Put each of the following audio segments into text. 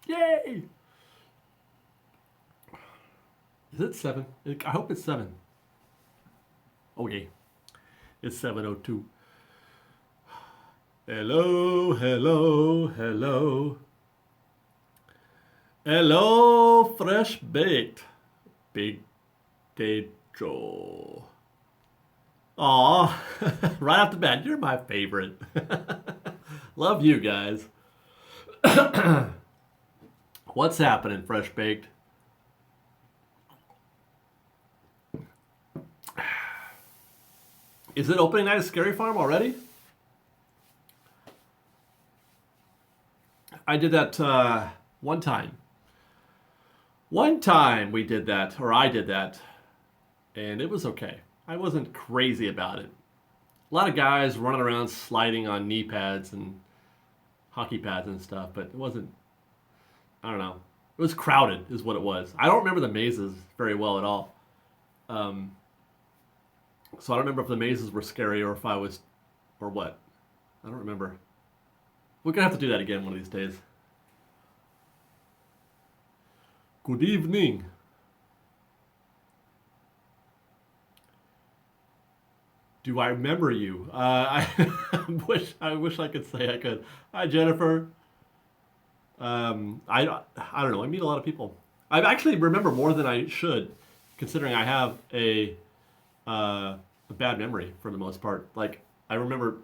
Yay! Is it 7? I hope it's 7. Okay. It's 7:02. Hello, hello, hello. Hello, Fresh Baked. Big Day Joe. Aw, right off the bat, you're my favorite. Love you guys. What's happening, Fresh Baked? Is it opening night of Scary Farm already? I did that one time. One time we did that, or I did that, and it was okay. I wasn't crazy about it. A lot of guys running around sliding on knee pads and hockey pads and stuff, but it wasn't, I don't know. It was crowded is what it was. I don't remember the mazes very well at all. So I don't remember if the mazes were scary or if I was, or what. I don't remember. We're going to have to do that again one of these days. Good evening. Do I remember you? I wish I could say I could. Hi, Jennifer. I don't know. I meet a lot of people. I actually remember more than I should, considering I have a bad memory for the most part. Like, I remember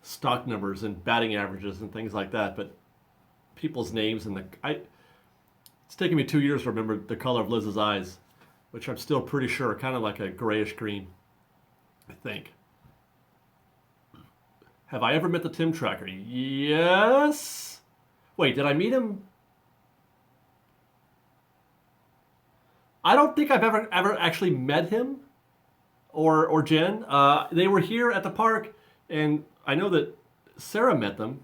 stock numbers and batting averages and things like that, but people's names and it's taken me 2 years to remember the color of Liz's eyes, which I'm still pretty sure are kind of like a grayish green, I think. Have I ever met the Tim Tracker? Yes. Wait, did I meet him? I don't think I've ever actually met him or Jen. They were here at the park, and I know that Sarah met them,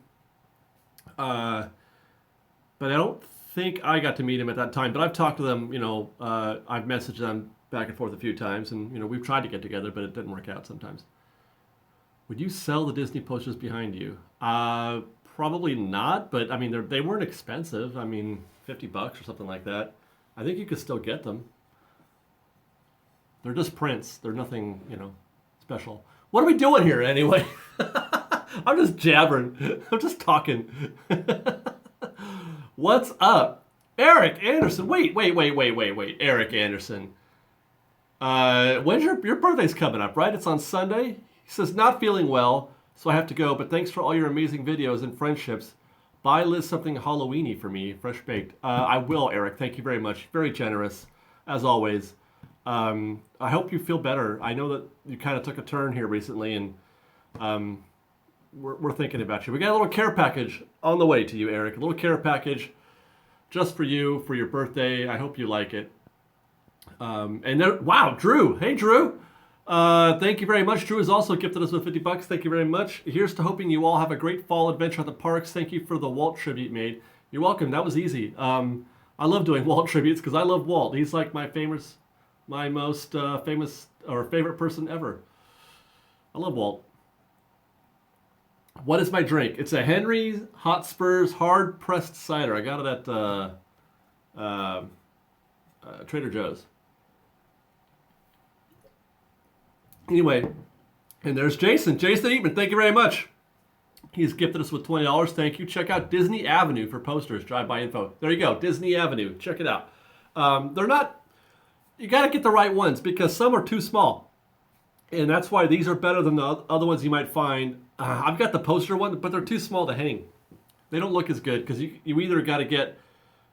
but I don't think I got to meet him at that time. But I've talked to them, I've messaged them back and forth a few times, and we've tried to get together, but it didn't work out sometimes. Would you sell the Disney posters behind you? Probably not, but I mean, they weren't expensive. I mean, $50 or something like that. I think you could still get them. They're just prints. They're nothing, special. What are we doing here anyway? I'm just jabbering. I'm just talking. What's up? Eric Anderson. Wait. Eric Anderson. When's your birthday's coming up, right? It's on Sunday? He says, not feeling well, so I have to go, but thanks for all your amazing videos and friendships. Buy Liz something Halloween-y for me, Fresh Baked. I will, Eric. Thank you very much. Very generous, as always. I hope you feel better. I know that you kind of took a turn here recently, and we're thinking about you. We got a little care package on the way to you, Eric. A little care package just for you, for your birthday. I hope you like it. And there, wow, Drew. Hey, Drew. Thank you very much. Drew has also gifted us with $50. Thank you very much. Here's to hoping you all have a great fall adventure at the parks. Thank you for the Walt tribute made. You're welcome. That was easy. I love doing Walt tributes because I love Walt. He's like my most famous or favorite person ever. I love Walt. What is my drink? It's a Henry Hotspur's hard pressed cider. I got it at Trader Joe's. Anyway, and there's Jason. Jason Eatman, thank you very much. He's gifted us with $20. Thank you. Check out Disney Avenue for posters. Drive-by info. There you go. Disney Avenue. Check it out. They're not... You got to get the right ones because some are too small. And that's why these are better than the other ones you might find. I've got the poster one, but they're too small to hang. They don't look as good because you either got to get,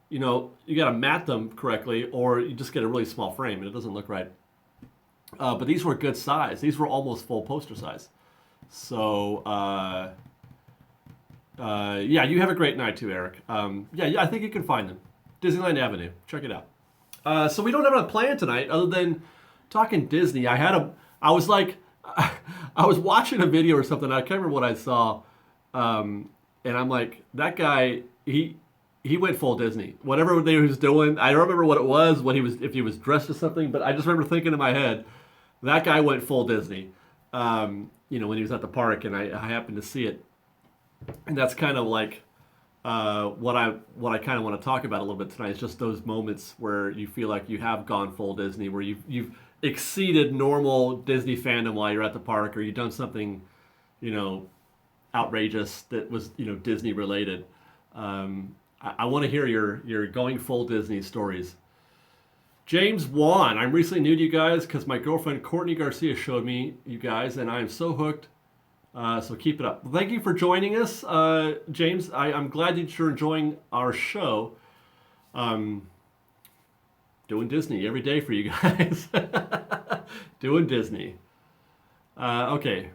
you got to mat them correctly or you just get a really small frame and it doesn't look right. But these were good size. These were almost full poster size. So, yeah, you have a great night too, Eric. Yeah, I think you can find them. Disneyland Avenue. Check it out. So we don't have a plan tonight other than talking Disney. I was watching a video or something. I can't remember what I saw. And I'm like, that guy, he went full Disney. Whatever he was doing, I don't remember what it was, if he was dressed as something, but I just remember thinking in my head, that guy went full Disney. When he was at the park and I happened to see it. And that's kind of like what I kind of want to talk about a little bit tonight is just those moments where you feel like you have gone full Disney, where you've exceeded normal Disney fandom while you're at the park, or you've done something, you know, outrageous that was, you know, Disney related. I want to hear your going full Disney stories. James Wan, I'm recently new to you guys because my girlfriend Courtney Garcia showed me you guys, and I am so hooked. So keep it up. Thank you for joining us, James. I'm glad that you're enjoying our show. Doing Disney every day for you guys. Doing Disney. Okay.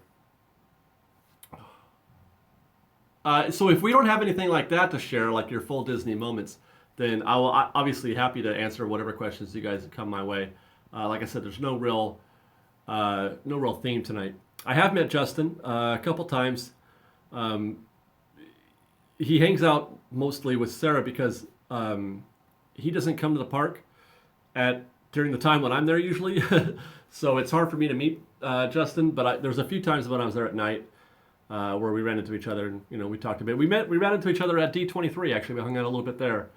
So if we don't have anything like that to share, like your full Disney moments, then I will obviously happy to answer whatever questions you guys come my way. Like I said, there's no real theme tonight. I have met Justin a couple times. He hangs out mostly with Sarah because he doesn't come to the park during the time when I'm there usually. So it's hard for me to meet Justin. But there's a few times when I was there at night where we ran into each other and, you know, we talked a bit. We ran into each other at D23 actually. We hung out a little bit there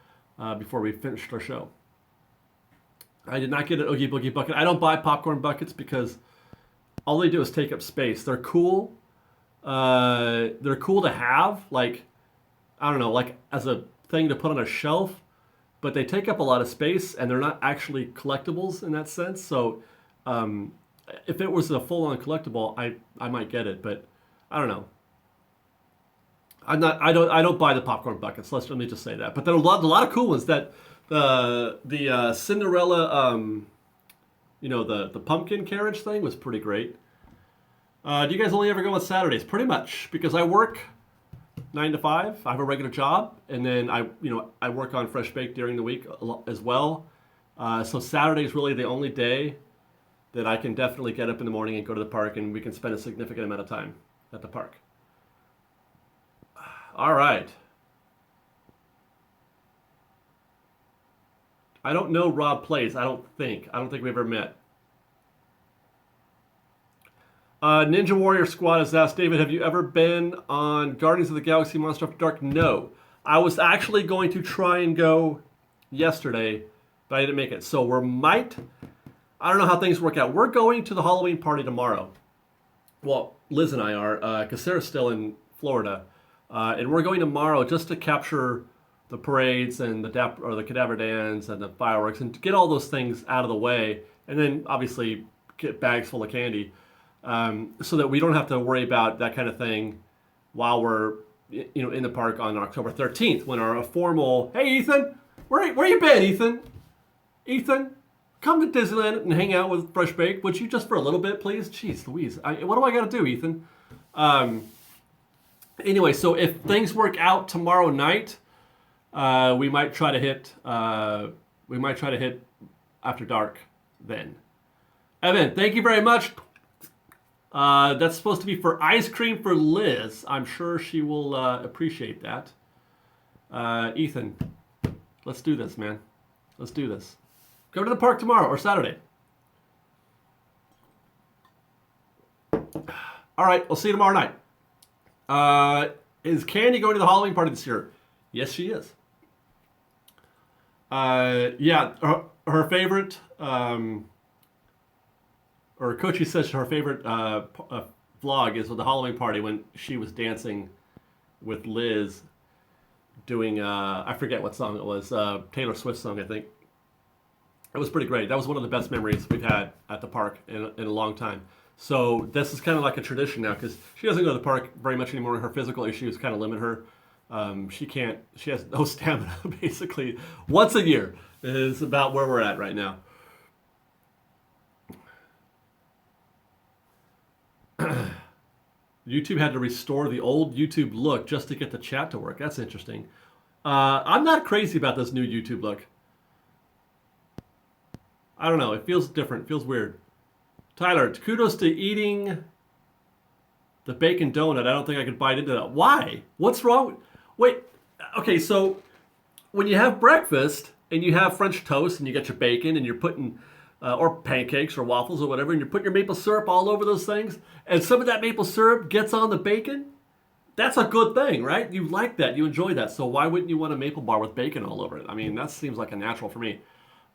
before we finished our show. I did not get an Oogie Boogie bucket. I don't buy popcorn buckets because all they do is take up space. They're cool. They're cool to have, like, I don't know, like as a thing to put on a shelf, but they take up a lot of space and they're not actually collectibles in that sense. So if it was a full-on collectible, I might get it, but I don't know. I don't buy the popcorn buckets. Let me just say that. But there are a lot of cool ones. That the Cinderella, you know, the pumpkin carriage thing was pretty great. Do you guys only ever go on Saturdays? Pretty much, because I work 9 to 5. I have a regular job, and then I work on Fresh Baked during the week as well. So Saturday is really the only day that I can definitely get up in the morning and go to the park, and we can spend a significant amount of time at the park. All right. I don't know Rob Plays. I don't think we've ever met. Ninja Warrior Squad has asked, David, have you ever been on Guardians of the Galaxy Monster After Dark? No. I was actually going to try and go yesterday, but I didn't make it. So I don't know how things work out. We're going to the Halloween party tomorrow. Well, Liz and I are, because Sarah's still in Florida. And we're going tomorrow just to capture the parades and the cadaver dance and the fireworks and to get all those things out of the way. And then obviously get bags full of candy. So that we don't have to worry about that kind of thing while we're, you know, in the park on October 13th when our formal, hey Ethan, where you been, Ethan? Ethan, come to Disneyland and hang out with Fresh Bake. Would you just for a little bit, please? Jeez Louise, what do I got to do, Ethan? Anyway, so if things work out tomorrow night, we might try to hit After Dark then. Evan, thank you very much. That's supposed to be for ice cream for Liz. I'm sure she will appreciate that. Ethan, let's do this, man. Let's do this. Go to the park tomorrow or Saturday. All right, we'll see you tomorrow night. Is Candy going to the Halloween party this year? Yes, she is. Yeah, her favorite... or Kochi says her favorite vlog is with the Halloween party when she was dancing with Liz doing, I forget what song it was, Taylor Swift song, I think. It was pretty great. That was one of the best memories we've had at the park in a long time. So this is kind of like a tradition now because she doesn't go to the park very much anymore. Her physical issues kind of limit her. She has no stamina, basically. Once a year is about where we're at right now. YouTube had to restore the old YouTube look just to get the chat to work. That's interesting. I'm not crazy about this new YouTube look. I don't know. It feels different. It feels weird. Tyler, kudos to eating the bacon donut. I don't think I could bite into that. Why? What's wrong? Wait. Okay, so when you have breakfast and you have French toast and you get your bacon and you're putting... or pancakes or waffles or whatever, and you're putting your maple syrup all over those things, and some of that maple syrup gets on the bacon, That's a good thing, right? You like that. You enjoy that. So why wouldn't you want a maple bar with bacon all over it? I mean, that seems like a natural for me.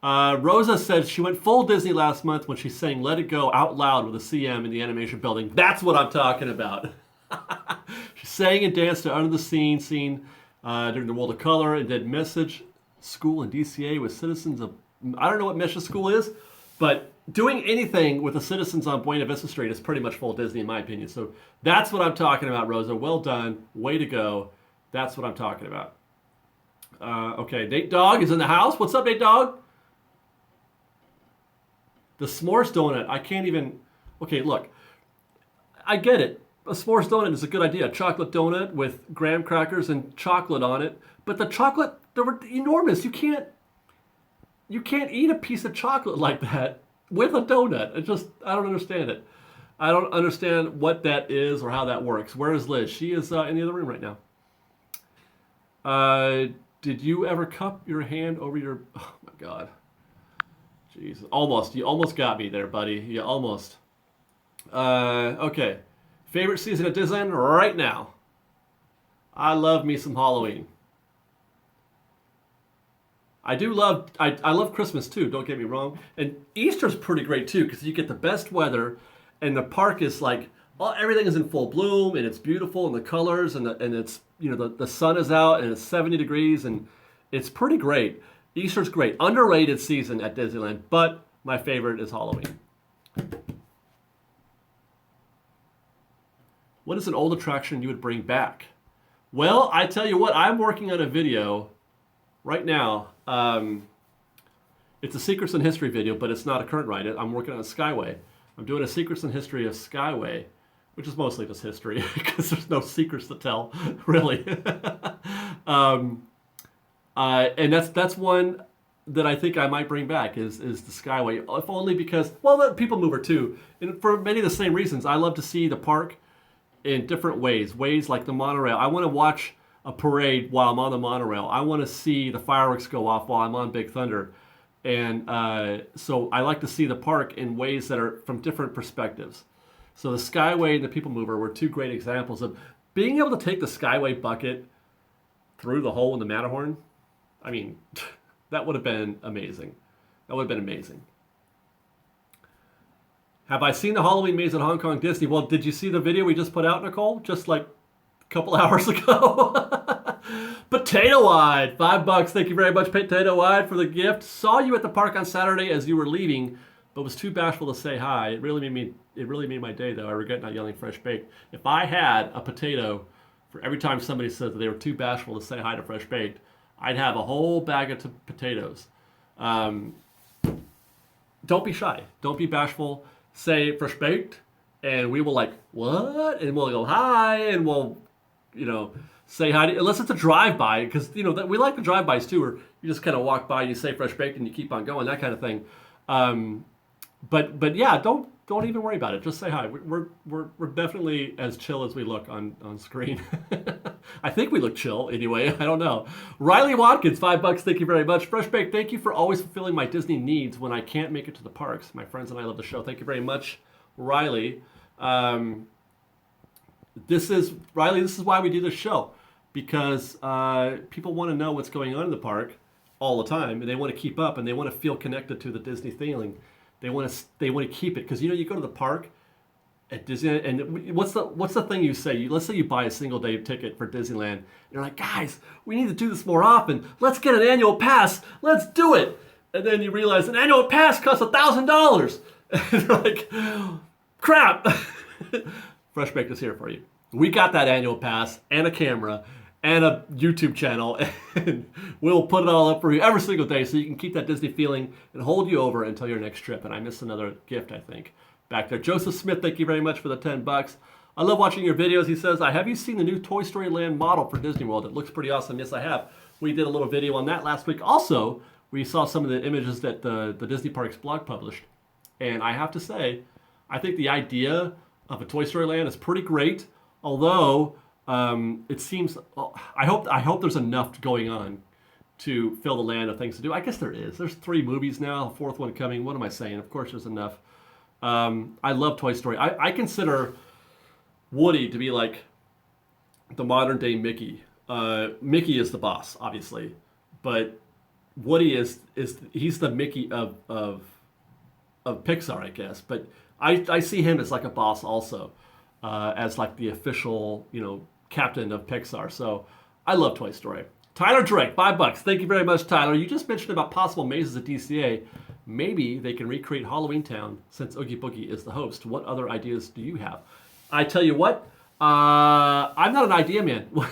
Rosa said she went full Disney last month when she sang Let It Go out loud with a CM in the animation building. That's what I'm talking about. She sang and danced to Under the scene during the World of Color and did Message School in DCA with citizens of... I don't know what Message School is, but doing anything with the citizens on Buena Vista Street is pretty much full Disney in my opinion. So that's what I'm talking about, Rosa. Well done. Way to go. That's what I'm talking about. Okay, Nate Dogg is in the house. What's up, Nate Dogg? The s'mores donut. I can't even... Okay, look. I get it. A s'mores donut is a good idea. A chocolate donut with graham crackers and chocolate on it. But the chocolate, they were enormous. You can't eat a piece of chocolate like that with a donut. I don't understand it. I don't understand what that is or how that works. Where is Liz? She is in the other room right now. Did you ever cup your hand over your... Oh, my God. Jeez. Almost. You almost got me there, buddy. You almost. Okay. Favorite season at Disneyland right now. I love me some Halloween. I love Christmas too, don't get me wrong. And Easter's pretty great too, because you get the best weather and the park is like, everything is in full bloom and it's beautiful and the colors and it's, the sun is out and it's 70 degrees and it's pretty great. Easter's great. Underrated season at Disneyland, but my favorite is Halloween. What is an old attraction you would bring back? Well, I tell you what, I'm working on a video right now. It's a Secrets in History video, but it's not a current ride. I'm working on a Skyway. I'm doing a Secrets in History of Skyway, which is mostly just history because there's no secrets to tell, really. And that's one that I think I might bring back is the Skyway, if only because, well, the People Mover too, and for many of the same reasons. I love to see the park in different ways like the monorail. I want to watch a parade while I'm on the monorail. I want to see the fireworks go off while I'm on Big Thunder. And so I like to see the park in ways that are from different perspectives. So the Skyway and the People Mover were two great examples of being able to take the Skyway bucket through the hole in the Matterhorn. I mean, that would have been amazing. That would have been amazing. Have I seen the Halloween maze at Hong Kong Disney? Well, did you see the video we just put out, Nicole? Just like a couple hours ago. Potato Wide, $5. Thank you very much, Potato Wide, for the gift. Saw you at the park on Saturday as you were leaving, but was too bashful to say hi. It really made my day, though. I regret not yelling Fresh Baked. If I had a potato for every time somebody said that they were too bashful to say hi to Fresh Baked, I'd have a whole bag of potatoes. Don't be shy. Don't be bashful. Say Fresh Baked, and we will like, what? And we'll go hi, and we'll, say hi to, unless it's a drive-by, because, we like the drive-bys too, where you just kind of walk by, you say Fresh Baked, and you keep on going, that kind of thing. But yeah, don't even worry about it. Just say hi. We're definitely as chill as we look on screen. I think we look chill anyway. I don't know. Riley Watkins, $5. Thank you very much. Fresh Baked, thank you for always fulfilling my Disney needs when I can't make it to the parks. My friends and I love the show. Thank you very much, Riley. This is why we do this show, because people want to know what's going on in the park all the time, and they want to keep up, and they want to feel connected to the Disney feeling. They want to keep it, because you go to the park at Disney, and what's the thing you say? Let's say you buy a single day ticket for Disneyland. And you're like, guys, we need to do this more often. Let's get an annual pass. Let's do it. And then you realize an annual pass costs $1,000. And you're like, crap. Fresh Baked is here for you. We got that annual pass and a camera and a YouTube channel, and we'll put it all up for you every single day so you can keep that Disney feeling and hold you over until your next trip. And I missed another gift, I think, back there. Joseph Smith, thank you very much for the $10. I love watching your videos. He says, have you seen the new Toy Story Land model for Disney World? It looks pretty awesome. Yes, I have. We did a little video on that last week. Also, we saw some of the images that the Disney Parks blog published. And I have to say, I think the idea of a Toy Story Land is pretty great. Although it seems, I hope there's enough going on to fill the land of things to do. I guess there is. There's 3 movies now, a 4th one coming. What am I saying? Of course there's enough. I love Toy Story. I consider Woody to be like the modern day Mickey. Mickey is the boss, obviously, but Woody is he's the Mickey of Pixar, I guess. But I see him as like a boss also, as like the official, captain of Pixar. So I love Toy Story. Tyler Drake, $5. Thank you very much, Tyler. You just mentioned about possible mazes at DCA. Maybe they can recreate Halloween Town since Oogie Boogie is the host. What other ideas do you have? I tell you what, I'm not an idea man when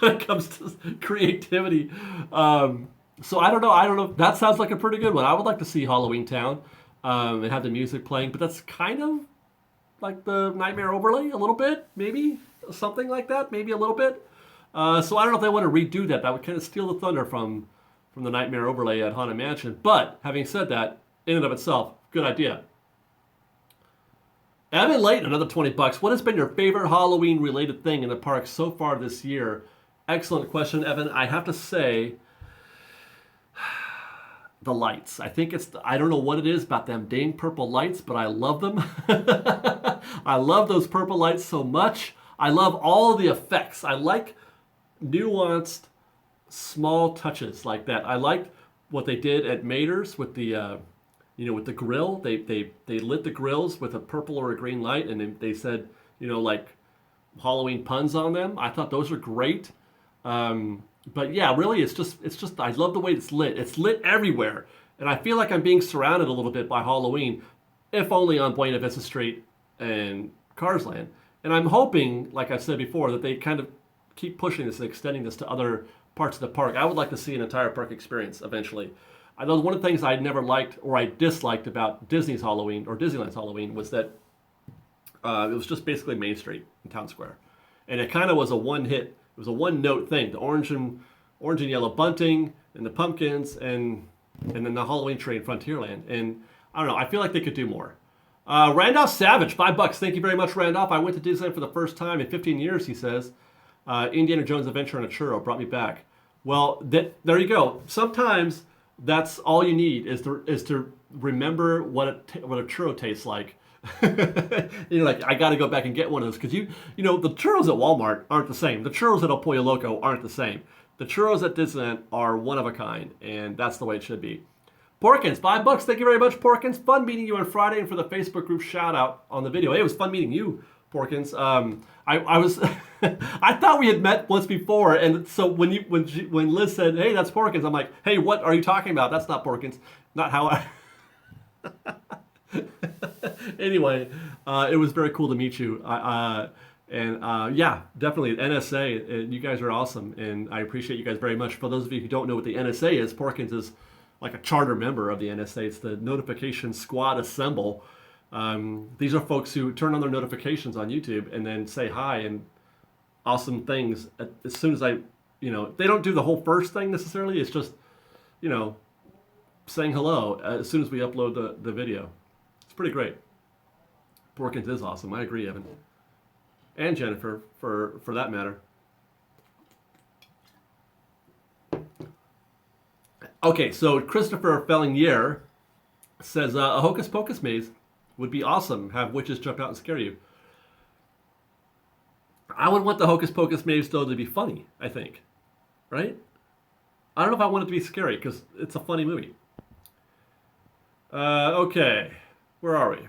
it comes to creativity. So I don't know. I don't know. That sounds like a pretty good one. I would like to see Halloween Town and have the music playing, but that's kind of like the Nightmare Overlay a little bit, maybe something like that, maybe a little bit. So I don't know if they want to redo that. That would kind of steal the thunder from the Nightmare Overlay at Haunted Mansion. But having said that, in and of itself, good idea. Evan Layton, another $20. What has been your favorite Halloween-related thing in the park so far this year? Excellent question, Evan. I have to say, the lights. I think I don't know what it is about them dang purple lights, but I love them. I love those purple lights so much. I love all the effects. I like nuanced, small touches like that. I liked what they did at Mater's with the, with the grill. They lit the grills with a purple or a green light, and they said, like Halloween puns on them. I thought those were great. But yeah, really, it's just I love the way it's lit. It's lit everywhere, and I feel like I'm being surrounded a little bit by Halloween, if only on Buena Vista Street and Cars Land. And I'm hoping, like I said before, that they kind of keep pushing this and extending this to other parts of the park. I would like to see an entire park experience eventually. I know one of the things I never liked or I disliked about Disney's Halloween or Disneyland's Halloween was that it was just basically Main Street and Town Square, and it kind of was a one-hit. It was a one-note thing: the orange and yellow bunting, and the pumpkins, and then the Halloween tree in Frontierland. And I don't know. I feel like they could do more. Randolph Savage, $5. Thank you very much, Randolph. I went to Disneyland for the first time in 15 years. He says, Indiana Jones Adventure on a Churro brought me back. Well, there you go. Sometimes that's all you need is to remember what a churro tastes like. Like, I got to go back and get one of those, because the churros at Walmart aren't the same. The churros at El Pollo Loco aren't the same. The churros at Disneyland are one of a kind, and that's the way it should be. Porkins, $5. Thank you very much, Porkins. Fun meeting you on Friday, and for the Facebook group shout out on the video. Hey, it was fun meeting you, Porkins. I was I thought we had met once before, and so when Liz said, "Hey, that's Porkins," I'm like, "Hey, what are you talking about? That's not Porkins." Not how I. Anyway, it was very cool to meet you. Yeah, definitely NSA. You guys are awesome, and I appreciate you guys very much. For those of you who don't know what the NSA is, Porkins is like a charter member of the NSA. It's the Notification Squad Assemble. These are folks who turn on their notifications on YouTube and then say hi and awesome things as soon as they don't do the whole first thing necessarily. It's just, saying hello as soon as we upload the video. It's pretty great. Porkins is awesome. I agree, Evan. And Jennifer, for that matter. Okay, so Christopher Fellinger says, a Hocus Pocus maze would be awesome. Have witches jump out and scare you. I would want the Hocus Pocus maze, though, to be funny, I think. Right? I don't know if I want it to be scary, because it's a funny movie. Okay. Where are we?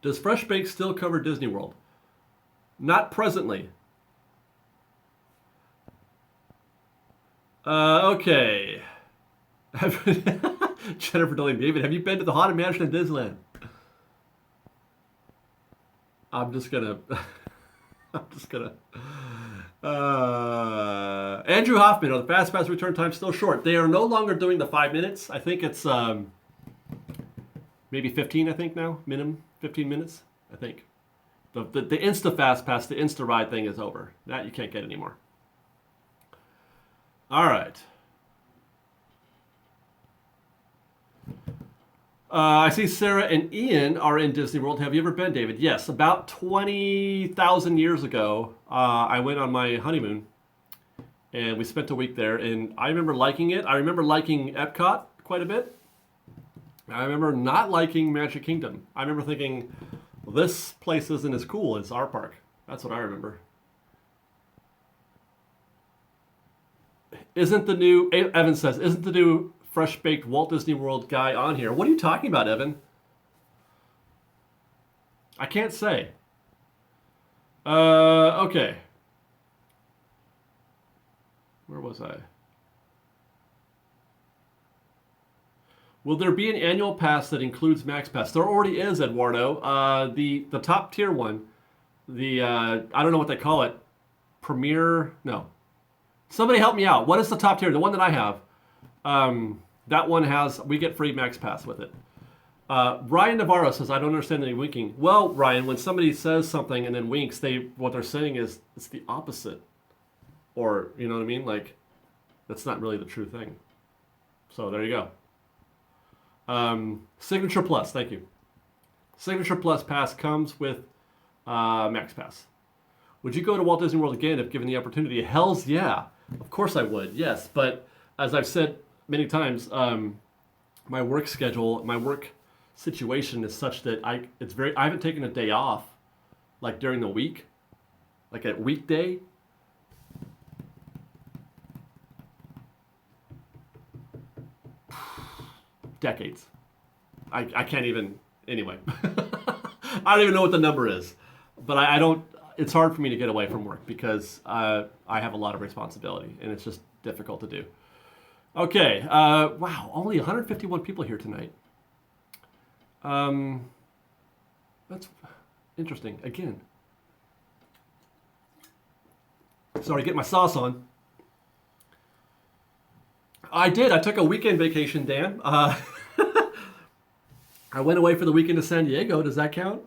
Does Fresh Baked still cover Disney World? Not presently. Okay. Jennifer Dolly, David, have you been to the Haunted Mansion in Disneyland? I'm just gonna. Andrew Hoffman, are the Fast Pass return time still short? They are no longer doing the 5 minutes. I think it's maybe 15. I think now minimum 15 minutes. I think the Insta Fast Pass, the Insta Ride thing is over. That you can't get anymore. All right. I see Sarah and Ian are in Disney World. Have you ever been, David? Yes, about 20,000 years ago, I went on my honeymoon, and we spent a week there, and I remember liking it. I remember liking Epcot quite a bit. I remember not liking Magic Kingdom. I remember thinking, this place isn't as cool as our park. That's what I remember. Isn't the new, Evan says, isn't the new Fresh Baked Walt Disney World guy on here? What are you talking about, Evan? I can't say. Okay. Where was I? Will there be an annual pass that includes Max Pass? There already is, Eduardo. The top tier one, I don't know what they call it. Premier? No. Somebody help me out. What is the top tier? The one that I have. That one we get free Max Pass with it. Ryan Navarro says, I don't understand any winking. Well, Ryan, when somebody says something and then winks, what they're saying is it's the opposite. Or, you know what I mean? Like, that's not really the true thing. So there you go. Signature Plus, thank you. Signature Plus Pass comes with Max Pass. Would you go to Walt Disney World again if given the opportunity? Hells yeah. Of course I would, yes. But as I've said many times, my work schedule, my work situation is such that I haven't taken a day off, like during the week, like a weekday. Decades. I can't even, anyway. I don't even know what the number is, but I don't, it's hard for me to get away from work because I have a lot of responsibility and it's just difficult to do. Okay, wow, only 151 people here tonight. That's interesting. Again, sorry, get my sauce on. I did. I took a weekend vacation, Dan. I went away for the weekend to San Diego. Does that count?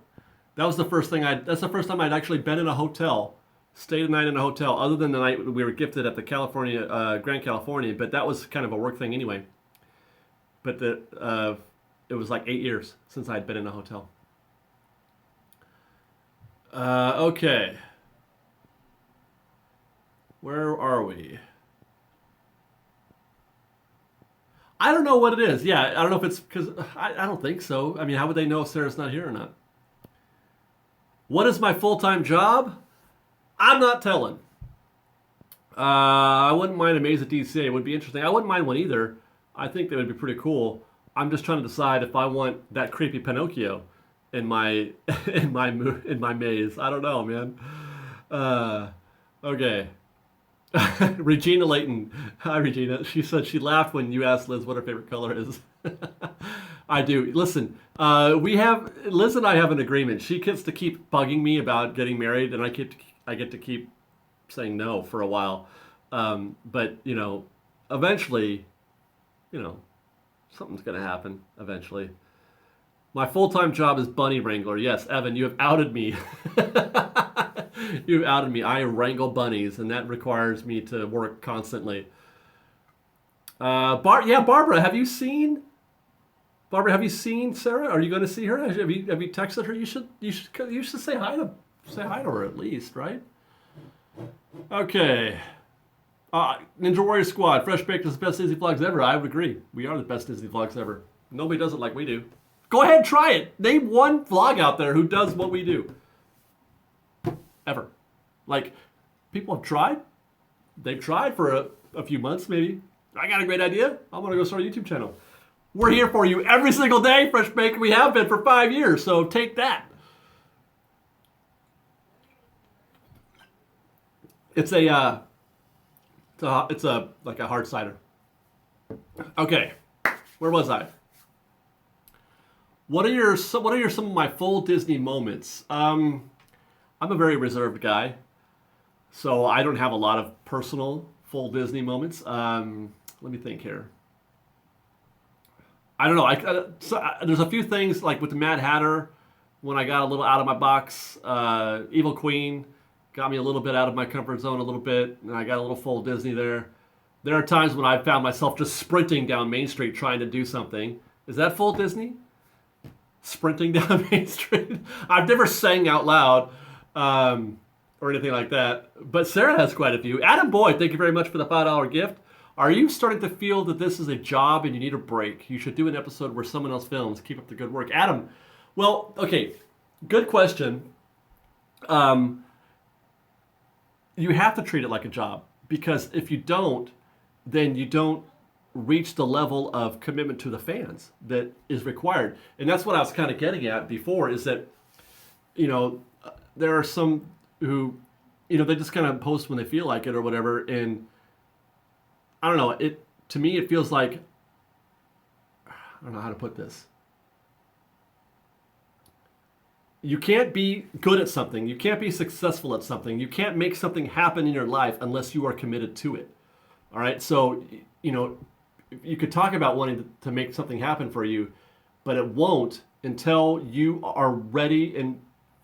That's the first time I'd actually been in a hotel, stayed a night in a hotel, other than the night we were gifted at the Grand California, but that was kind of a work thing anyway. But it was like 8 years since I'd been in a hotel. Okay. Where are we? I don't know what it is. Yeah, I don't know if it's because I don't think so. I mean, how would they know if Sarah's not here or not? What is my full-time job? I'm not telling. I wouldn't mind a maze at DCA. It would be interesting. I wouldn't mind one either. I think that would be pretty cool. I'm just trying to decide if I want that creepy Pinocchio in my in my maze. I don't know, man. Okay. Regina Layton. Hi, Regina. She said she laughed when you asked Liz what her favorite color is. I do. Listen, Liz and I have an agreement. She gets to keep bugging me about getting married, and I get to keep saying no for a while. But, eventually, something's going to happen eventually. My full-time job is bunny wrangler. Yes, Evan, you have outed me. You've outed me. I wrangle bunnies, and that requires me to work constantly. Barbara, have you seen Sarah? Are you going to see her? Have you texted her? You should say hi to her at least, right? Okay. Ninja Warrior Squad, Fresh Baked is the best Disney vlogs ever. I would agree. We are the best Disney vlogs ever. Nobody does it like we do. Go ahead, try it. Name one vlog out there who does what we do. Ever. Like, people have tried. They've tried for a few months, maybe. I got a great idea. I'm going to go start a YouTube channel. We're here for you every single day, Fresh Baked. We have been for 5 years, so take that. It's like a hard cider. Okay, where was I? What are some of my full Disney moments? I'm a very reserved guy, so I don't have a lot of personal full Disney moments. Let me think here. I don't know. There's a few things like with the Mad Hatter when I got a little out of my box. Evil Queen got me a little bit out of my comfort zone a little bit, and I got a little full Disney there. There are times when I found myself just sprinting down Main Street trying to do something. Is that full Disney? Sprinting down Main Street? I've never sang out loud or anything like that, but Sarah has quite a few. Adam Boyd, thank you very much for the $5 gift. Are you starting to feel that this is a job and you need a break? You should do an episode where someone else films. Keep up the good work. Adam, well, okay, good question. You have to treat it like a job, because if you don't, then you don't reach the level of commitment to the fans that is required. And that's what I was kind of getting at before, is that, there are some who, they just kind of post when they feel like it or whatever. And I don't know, to me, it feels like, I don't know how to put this. You can't be good at something. You can't be successful at something. You can't make something happen in your life unless you are committed to it. All right. So, you could talk about wanting to make something happen for you, but it won't until you are ready and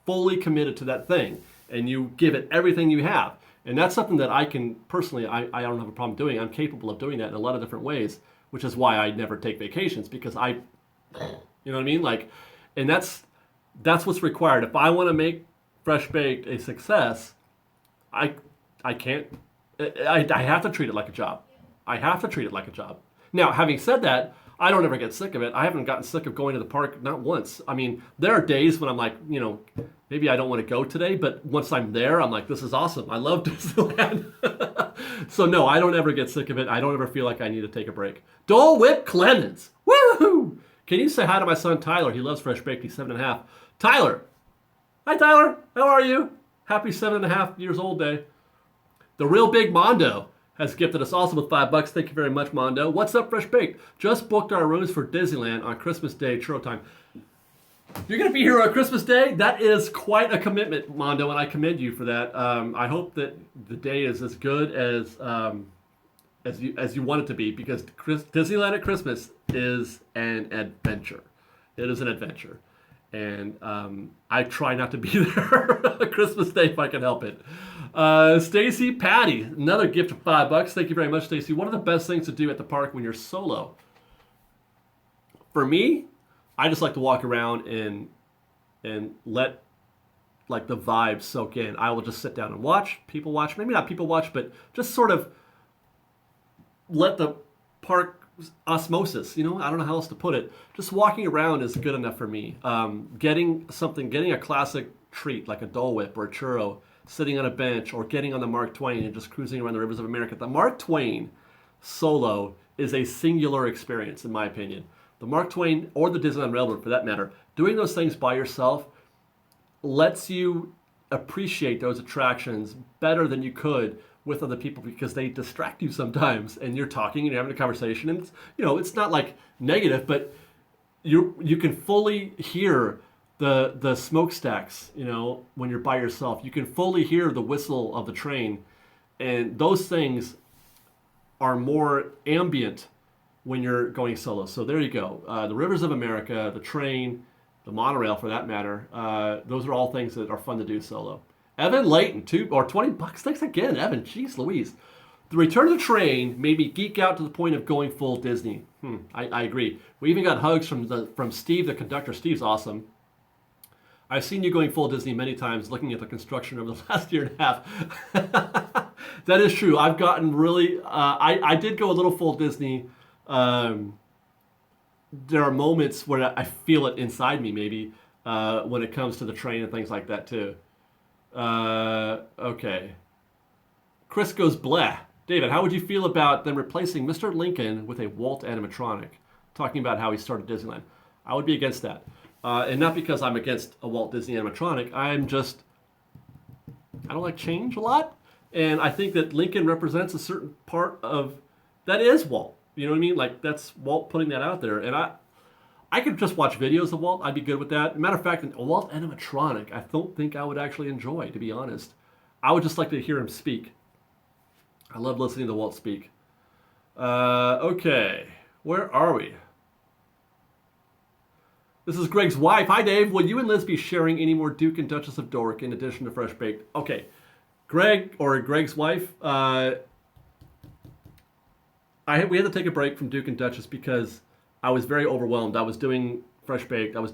fully committed to that thing and you give it everything you have. And that's something that I can personally, I don't have a problem doing. I'm capable of doing that in a lot of different ways, which is why I never take vacations, because you know what I mean? Like, and that's what's required. If I want to make Fresh Baked a success, I can't, I have to treat it like a job. I have to treat it like a job. Now, having said that, I don't ever get sick of it. I haven't gotten sick of going to the park, not once. I mean, there are days when I'm like, maybe I don't want to go today, but once I'm there, I'm like, this is awesome. I love Disneyland. So no, I don't ever get sick of it. I don't ever feel like I need to take a break. Dole Whip Clemens. Woohoo! Can you say hi to my son, Tyler? He loves Fresh Baked. He's 7.5. Tyler. Hi, Tyler. How are you? Happy 7.5 years old day. The Real Big Mondo has gifted us also with $5. Thank you very much, Mondo. What's up, Fresh Baked? Just booked our rooms for Disneyland on Christmas Day, churro time. You're going to be here on Christmas Day? That is quite a commitment, Mondo, and I commend you for that. I hope that the day is as good as you want it to be, because Disneyland at Christmas is an adventure. It is an adventure. And I try not to be there on Christmas Day if I can help it. Stacy Patty, another gift of $5. Thank you very much, Stacy. What are the best things to do at the park when you're solo? For me, I just like to walk around and let like the vibes soak in. I will just sit down and watch, people watch, maybe not people watch, but just sort of let the park osmosis, I don't know how else to put it. Just walking around is good enough for me. Getting a classic treat like a Dole Whip or a churro, sitting on a bench, or getting on the Mark Twain and just cruising around the rivers of America. The Mark Twain solo is a singular experience, in my opinion. The Mark Twain, or the Disneyland Railroad for that matter, doing those things by yourself lets you appreciate those attractions better than you could with other people, because they distract you sometimes, and you're talking and you're having a conversation, and it's not like negative, but you can fully hear the smokestacks, when you're by yourself. You can fully hear the whistle of the train, and those things are more ambient when you're going solo. So there you go. The rivers of America, the train, the monorail for that matter, those are all things that are fun to do solo. Evan Layton, $20. Thanks again, Evan. Jeez Louise. The return of the train made me geek out to the point of going full Disney. I agree. We even got hugs from Steve, the conductor. Steve's awesome. I've seen you going full Disney many times, looking at the construction over the last year and a half. That is true. I've gotten really... I did go a little full Disney. There are moments where I feel it inside me, maybe, when it comes to the train and things like that, too. Okay. Chris goes, blah. David, how would you feel about them replacing Mr. Lincoln with a Walt animatronic? Talking about how he started Disneyland. I would be against that. And not because I'm against a Walt Disney animatronic. I don't like change a lot. And I think that Lincoln represents a certain part of, that is Walt. You know what I mean? Like, that's Walt putting that out there. And I could just watch videos of Walt. I'd be good with that. Matter of fact, a Walt animatronic, I don't think I would actually enjoy, to be honest. I would just like to hear him speak. I love listening to Walt speak. Okay, where are we? This is Greg's wife. Hi, Dave. Will you and Liz be sharing any more Duke and Duchess of Dork in addition to Fresh Baked? Okay, Greg's wife. We had to take a break from Duke and Duchess because I was very overwhelmed. I was doing Fresh Baked. I was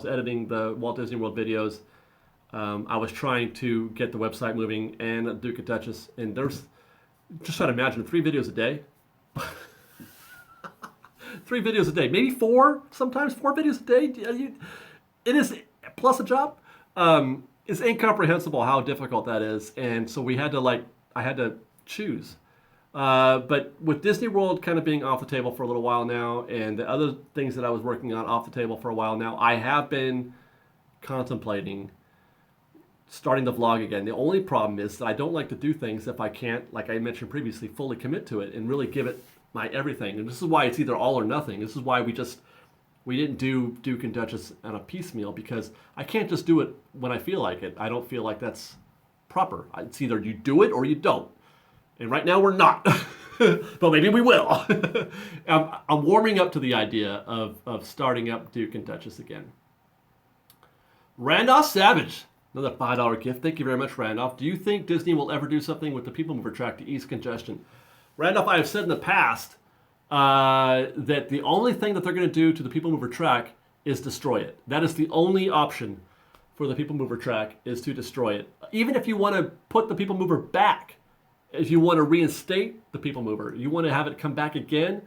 editing the Walt Disney World videos. I was trying to get the website moving and Duke and Duchess. And just try to imagine 3 videos a day. 3 videos a day, maybe 4, sometimes 4 videos a day. It is, plus a job. It's incomprehensible how difficult that is. And so I had to choose. But with Disney World kind of being off the table for a little while now, and the other things that I was working on off the table for a while now, I have been contemplating starting the vlog again. The only problem is that I don't like to do things if I can't, like I mentioned previously, fully commit to it and really give it my everything. And this is why it's either all or nothing. This is why we didn't do Duke and Duchess on a piecemeal, because I can't just do it when I feel like it. I don't feel like that's proper. It's either you do it or you don't. And right now we're not. But maybe we will. I'm warming up to the idea of starting up Duke and Duchess again. Randolph Savage, another $5 gift. Thank you very much, Randolph. Do you think Disney will ever do something with the People Mover track to ease congestion? Randolph, I have said in the past that the only thing that they're going to do to the People Mover track is destroy it. That is the only option for the People Mover track, is to destroy it. Even if you want to put the People Mover back, if you want to reinstate the People Mover, you want to have it come back again,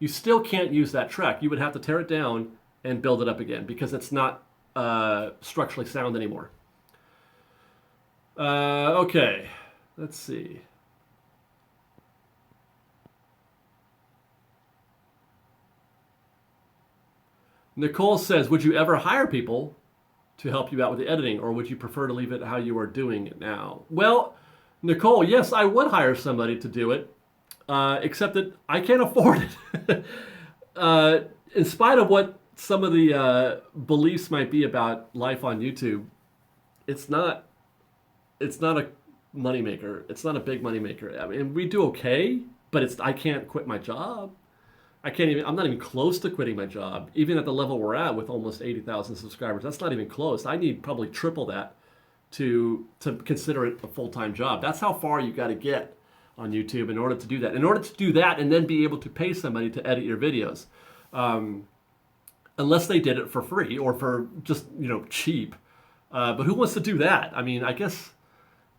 you still can't use that track. You would have to tear it down and build it up again, because it's not structurally sound anymore. Okay, let's see. Nicole says, would you ever hire people to help you out with the editing, or would you prefer to leave it how you are doing it now? Well, Nicole, yes, I would hire somebody to do it, except that I can't afford it. In spite of what some of the beliefs might be about life on YouTube, it's not a moneymaker. It's not a big moneymaker. I mean, we do okay, but I can't quit my job. I'm not even close to quitting my job, even at the level we're at with almost 80,000 subscribers. That's not even close. I need probably triple that to consider it a full-time job. That's how far you got to get on YouTube in order to do that. In order to do that and then be able to pay somebody to edit your videos, unless they did it for free or for just cheap. But who wants to do that? I mean, I guess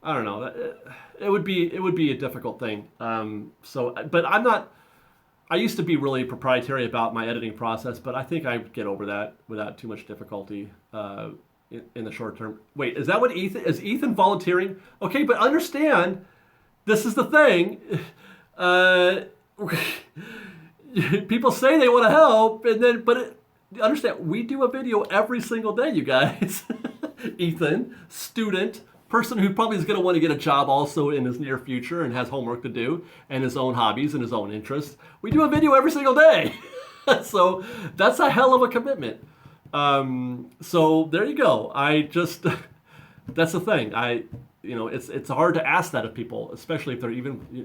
I don't know. It would be a difficult thing. But I'm not. I used to be really proprietary about my editing process, but I think I would get over that without too much difficulty in the short term. Wait, is that what is Ethan volunteering? Okay, but understand, this is the thing. People say they want to help, understand, we do a video every single day, you guys. Ethan, student, person who probably is going to want to get a job also in his near future and has homework to do and his own hobbies and his own interests. We do a video every single day. So that's a hell of a commitment. So there you go. That's the thing. It's hard to ask that of people, especially if they're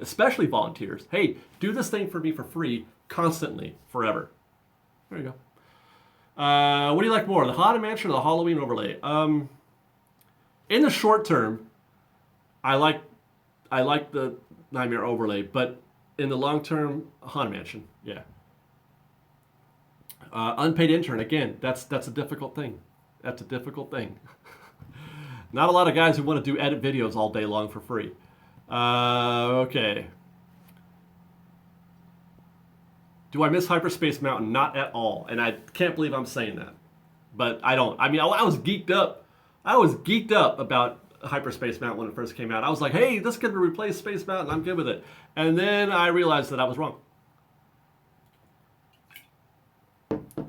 especially volunteers. Hey, do this thing for me for free, constantly, forever. There you go. What do you like more, the Haunted Mansion or the Halloween overlay? In the short term, I like the Nightmare overlay, but in the long term, Haunted Mansion, yeah. Unpaid intern, again, that's a difficult thing. That's a difficult thing. Not a lot of guys who want to do edit videos all day long for free. Okay. Do I miss Hyperspace Mountain? Not at all. And I can't believe I'm saying that. But I don't. I mean, I was geeked up. I was geeked up about Hyperspace Mountain when it first came out. I was like, hey, this could replace Space Mountain. I'm good with it. And then I realized that I was wrong.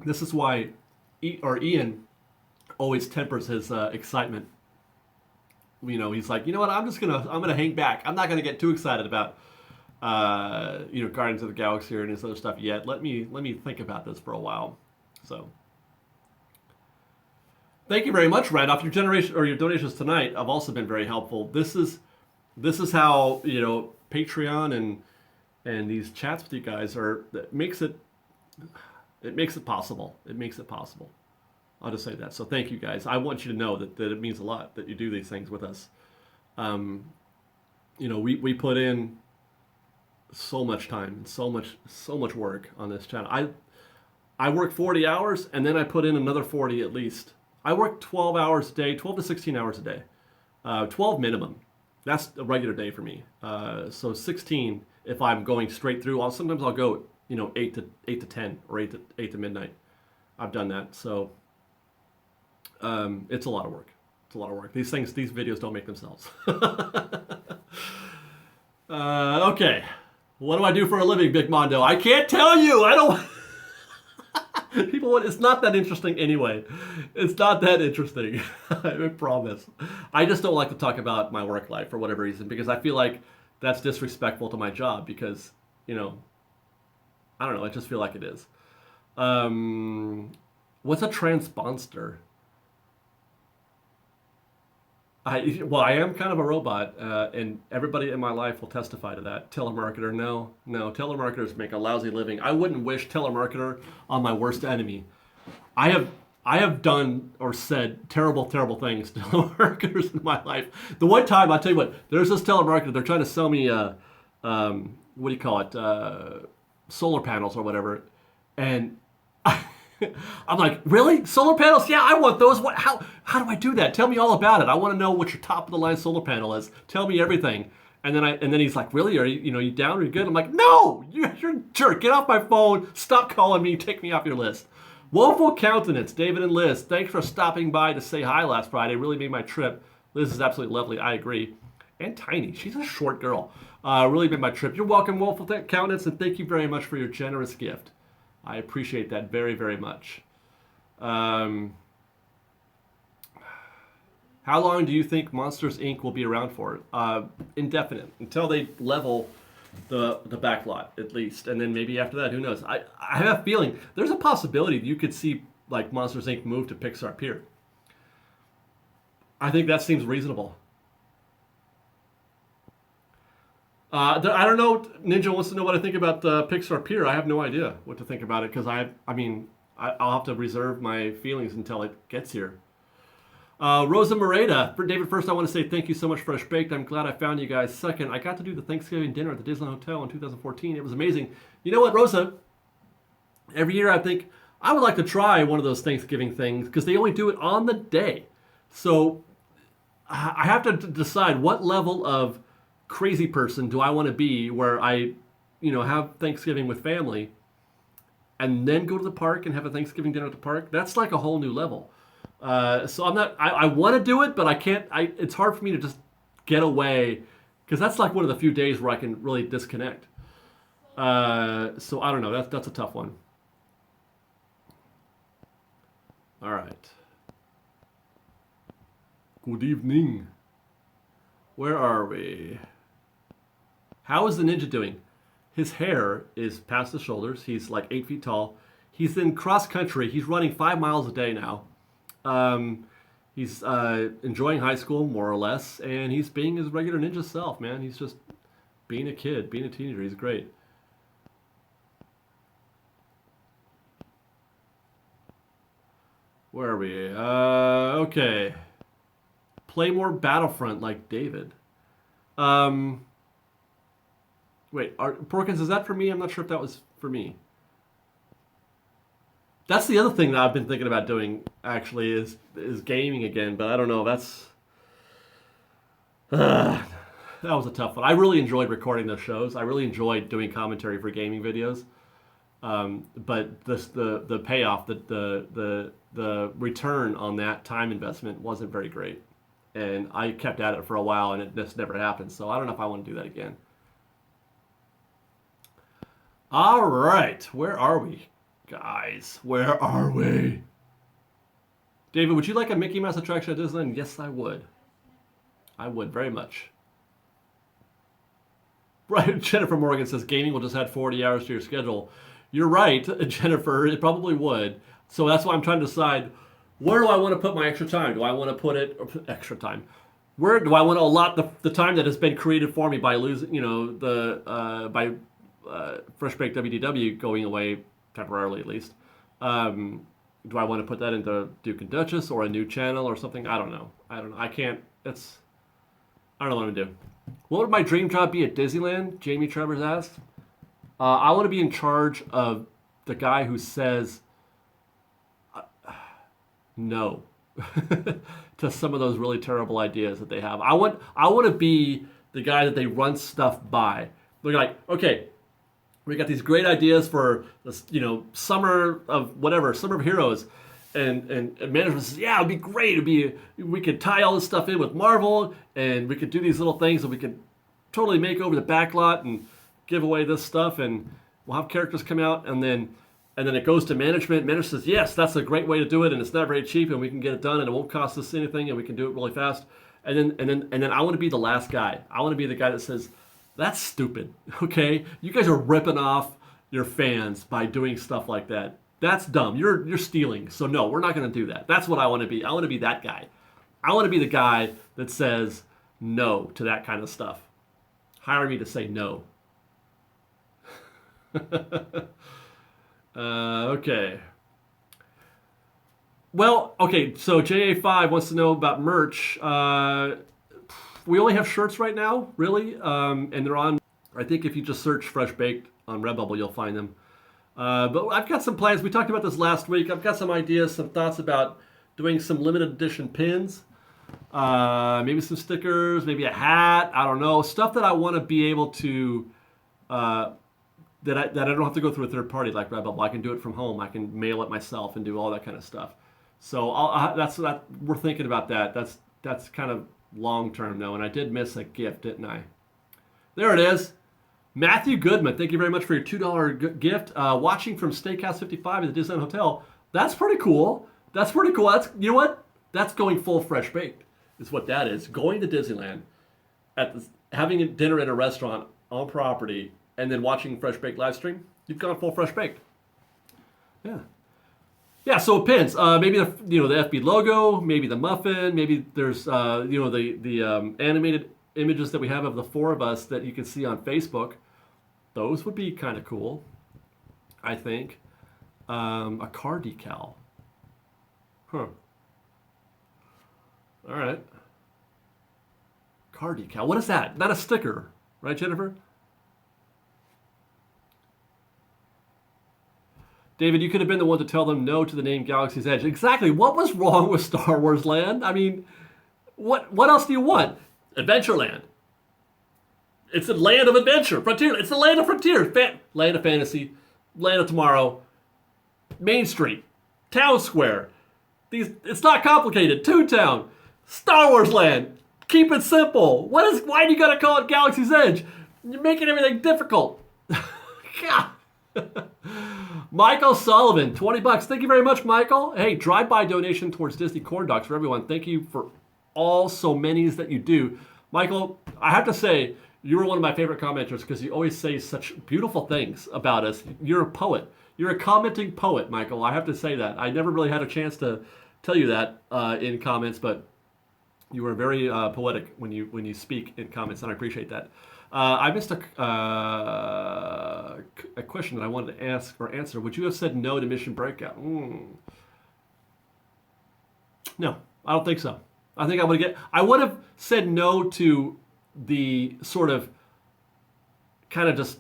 This is why Ian always tempers his excitement. He's like, you know what? I'm gonna hang back. I'm not gonna get too excited about Guardians of the Galaxy and this other stuff yet. Let me think about this for a while. So. Thank you very much, Randolph. Your donations tonight have also been very helpful. This is how Patreon and these chats with you guys it makes it possible. It makes it possible. I'll just say that. So thank you guys. I want you to know that it means a lot that you do these things with us. We put in so much time and so much work on this channel. I work 40 hours and then I put in another 40 at least. I work 12 hours a day, 12 to 16 hours a day, 12 minimum. That's a regular day for me. So 16 if I'm going straight through. Sometimes I'll go 8 to 10 or 8 to midnight. I've done that. So it's a lot of work. It's a lot of work. These videos don't make themselves. Okay, What do I do for a living, Big Mondo? I can't tell you. I don't. People, it's not that interesting anyway. It's not that interesting. I promise. I just don't like to talk about my work life for whatever reason because I feel like that's disrespectful to my job because, I don't know. I just feel like it is. What's a transponder? I am kind of a robot, and everybody in my life will testify to that. Telemarketer, no, telemarketers make a lousy living. I wouldn't wish telemarketer on my worst enemy. I have done or said terrible things to telemarketers in my life. The one time, I'll tell you what, there's this telemarketer, they're trying to sell me, what do you call it, solar panels or whatever, and I'm like, really? Solar panels? Yeah, I want those. What? How do I do that? Tell me all about it. I want to know what your top of the line solar panel is. Tell me everything. And then he's like, really? Are you down? Are you good? I'm like, no, you're a jerk. Get off my phone. Stop calling me. Take me off your list. Woeful Countenance, David and Liz. Thanks for stopping by to say hi last Friday. Really made my trip. Liz is absolutely lovely. I agree. And tiny. She's a short girl. Really made my trip. You're welcome, Woeful Countenance, and thank you very much for your generous gift. I appreciate that very, very much. How long do you think Monsters, Inc. will be around for? Indefinite. Until they level the backlot, at least. And then maybe after that, who knows? I have a feeling there's a possibility you could see like Monsters, Inc. move to Pixar Pier. I think that seems reasonable. I don't know. Ninja wants to know what I think about Pixar Pier. I have no idea what to think about it because I'll have to reserve my feelings until it gets here. Rosa Moreta. For David, first I want to say thank you so much, Fresh Baked. I'm glad I found you guys. Second, I got to do the Thanksgiving dinner at the Disneyland Hotel in 2014. It was amazing. You know what, Rosa? Every year I think I would like to try one of those Thanksgiving things because they only do it on the day. So I have to decide what level of crazy person do I want to be where I, have Thanksgiving with family and then go to the park and have a Thanksgiving dinner at the park. That's like a whole new level. So I want to do it, but I can't, it's hard for me to just get away because that's like one of the few days where I can really disconnect. So I don't know. That's a tough one. All right. Good evening. Where are we? How is the ninja doing? His hair is past the shoulders. He's like 8 feet tall. He's in cross country. He's running 5 miles a day now. He's enjoying high school, more or less, and he's being his regular ninja self, man. He's just being a kid, being a teenager. He's great. Where are we? Okay. Play more Battlefront like David. Wait, Porkins, is that for me? I'm not sure if that was for me. That's the other thing that I've been thinking about doing, actually, is gaming again, but I don't know. That was a tough one. I really enjoyed recording those shows. I really enjoyed doing commentary for gaming videos. But the payoff, the return on that time investment wasn't very great. And I kept at it for a while, and it just never happened. So I don't know if I want to do that again. All right, where are we, guys? Where are we? David, would you like a Mickey Mouse attraction at Disneyland? Yes, I would. I would, very much. Right, Jennifer Morgan says gaming will just add 40 hours to your schedule. You're right, Jennifer, it probably would. So that's why I'm trying to decide, where do I want to put my extra time? Do I want to put it, extra time? Where do I want to allot the time that has been created for me by losing, by Fresh Baked WDW going away temporarily at least? Do I want to put that into Duke and Duchess or a new channel or something? I don't know. I don't know. I don't know what I'm going to do. What would my dream job be at Disneyland? Jamie Travers asked. I want to be in charge of the guy who says no to some of those really terrible ideas that they have. I want to be the guy that they run stuff by. They're like, okay, we got these great ideas for this, summer of heroes, and management says, yeah, it'd be great. We could tie all this stuff in with Marvel, and we could do these little things, and we could totally make over the backlot and give away this stuff, and we'll have characters come out, and then it goes to management. Management says, yes, that's a great way to do it, and it's not very cheap, and we can get it done, and it won't cost us anything, and we can do it really fast. And then I want to be the last guy. I want to be the guy that says, that's stupid. Okay, you guys are ripping off your fans by doing stuff like that. That's dumb. You're stealing. So no, we're not going to do that. That's what I want to be. I want to be that guy. I want to be the guy that says no to that kind of stuff. Hire me to say no. Okay. Well, okay, so JA5 wants to know about merch. We only have shirts right now, really, and they're on, I think if you just search Fresh Baked on Redbubble, you'll find them. But I've got some plans. We talked about this last week. I've got some ideas, some thoughts about doing some limited edition pins, maybe some stickers, maybe a hat, I don't know. Stuff that I want to be able to, that I don't have to go through a third party like Redbubble. I can do it from home. I can mail it myself and do all that kind of stuff. So we're thinking about that. That's kind of long term though. And I did miss a gift, didn't I? There it is. Matthew Goodman, thank you very much for your $2 gift. Watching from Steakhouse 55 at the Disneyland Hotel. That's pretty cool. That's pretty cool. You know what? That's going full Fresh Baked. Is what that is. Going to Disneyland, having a dinner at a restaurant on property, and then watching Fresh Baked live stream. You've gone full Fresh Baked. Yeah. Yeah, so pins, maybe the FB logo, maybe the muffin, maybe there's the animated images that we have of the four of us that you can see on Facebook. Those would be kind of cool, I think. A car decal. Huh. All right. Car decal. What is that? Not a sticker, right, Jennifer? David, you could have been the one to tell them no to the name Galaxy's Edge. Exactly. What was wrong with Star Wars Land? I mean, what else do you want? Adventureland. It's a land of adventure. Frontier. It's the land of frontier. Land of fantasy. Land of tomorrow. Main Street. Town Square. It's not complicated. Toontown. Star Wars Land. Keep it simple. Why do you gotta call it Galaxy's Edge? You're making everything difficult. God. Michael Sullivan, $20. Thank you very much, Michael. Hey, drive-by donation towards Disney Corn Dogs for everyone. Thank you for all so many's that you do. Michael, I have to say, you were one of my favorite commenters because you always say such beautiful things about us. You're a poet. You're a commenting poet, Michael. I have to say that. I never really had a chance to tell you that in comments, but you are very poetic when you speak in comments, and I appreciate that. I missed a question that I wanted to ask or answer. Would you have said no to Mission Breakout? No, I don't think so. I think I would have said no to the sort of kind of just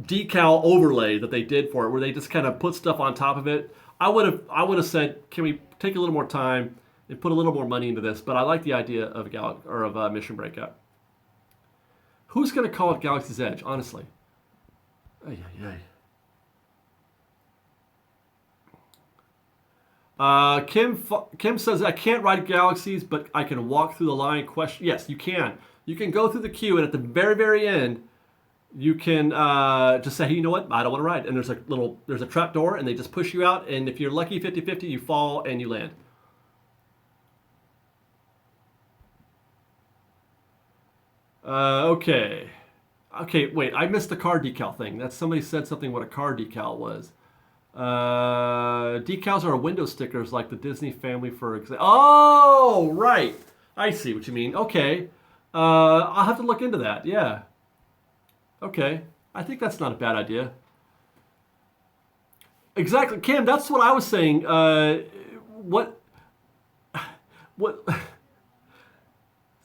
decal overlay that they did for it, where they just kind of put stuff on top of it. I would have said, can we take a little more time and put a little more money into this? But I like the idea of Mission Breakout. Who's going to call it Galaxy's Edge, honestly? Kim says, I can't ride Galaxies, but I can walk through the line. Question: yes, you can. You can go through the queue, and at the very, very end, you can just say, hey, you know what? I don't want to ride. And there's a trap door, and they just push you out. And if you're lucky 50-50, you fall and you land. Okay, wait, I missed the car decal thing. Somebody said something what a car decal was. Decals are window stickers like the Disney family, for example. Oh, right. I see what you mean. Okay. I'll have to look into that. Yeah. Okay. I think that's not a bad idea. Exactly. Kim, that's what I was saying. What?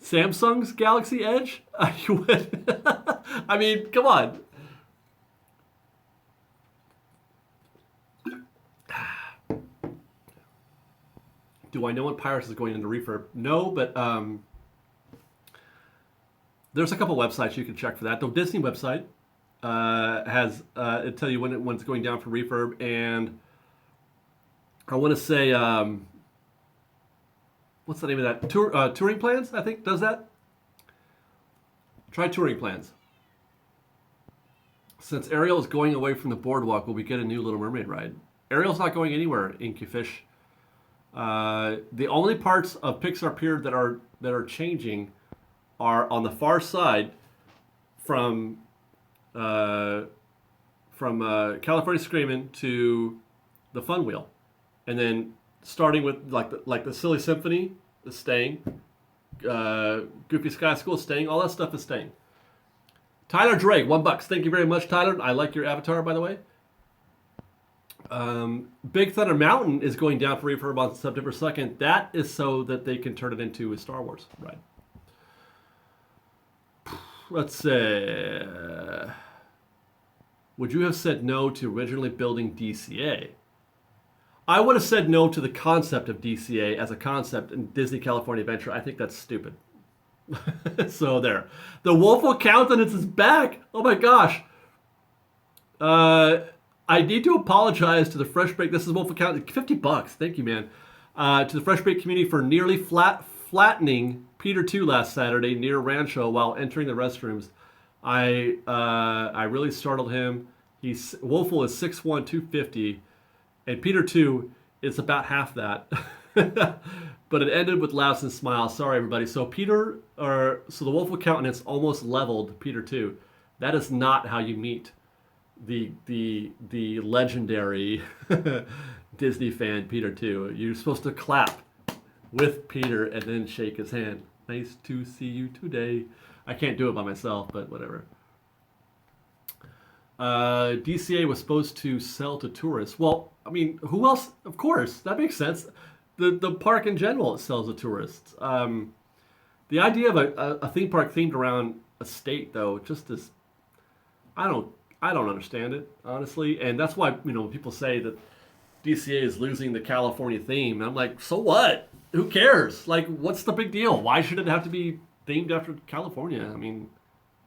Samsung's Galaxy Edge? You would? I mean, come on. Do I know when Pirates is going into refurb? No, but there's a couple websites you can check for that. The Disney website has it tell you when it's going down for refurb, and I want to say what's the name of that? Touring Plans, I think, does that. Try Touring Plans. Since Ariel is going away from the boardwalk, will we get a new Little Mermaid ride? Ariel's not going anywhere, Inky Fish. The only parts of Pixar Pier that are changing are on the far side from California Screamin' to the Fun Wheel, and then starting with like the Silly Symphony is staying, Goofy Sky School is staying, all that stuff is staying. Tyler Drake, $1. Thank you very much, Tyler. I like your avatar, by the way. Big Thunder Mountain is going down for refurb on September 2nd. That is so that they can turn it into a Star Wars ride. Let's say, would you have said no to originally building DCA? I would have said no to the concept of DCA as a concept in Disney California Adventure. I think that's stupid. So there. The Woeful Countenance is back. Oh my gosh. I need to apologize to the Fresh Bake. This is Woeful Countenance. $50. Thank you, man. To the Fresh Bake community for nearly flattening Peter 2 last Saturday near Rancho while entering the restrooms. I really startled him. Woeful is 6'1", 250, and Peter 2 is about half that. But it ended with laughs and smiles. Sorry, everybody. So the Woeful Countenance almost leveled Peter 2. That is not how you meet the legendary Disney fan Peter 2. You're supposed to clap with Peter and then shake his hand. Nice to see you today. I can't do it by myself, but whatever. DCA was supposed to sell to tourists. Well, I mean, who else? Of course, that makes sense. The park in general sells to tourists. The idea of a theme park themed around a state, though, just is, I don't understand it, honestly. And that's why, people say that DCA is losing the California theme. And I'm like, so what? Who cares? Like, what's the big deal? Why should it have to be themed after California? I mean,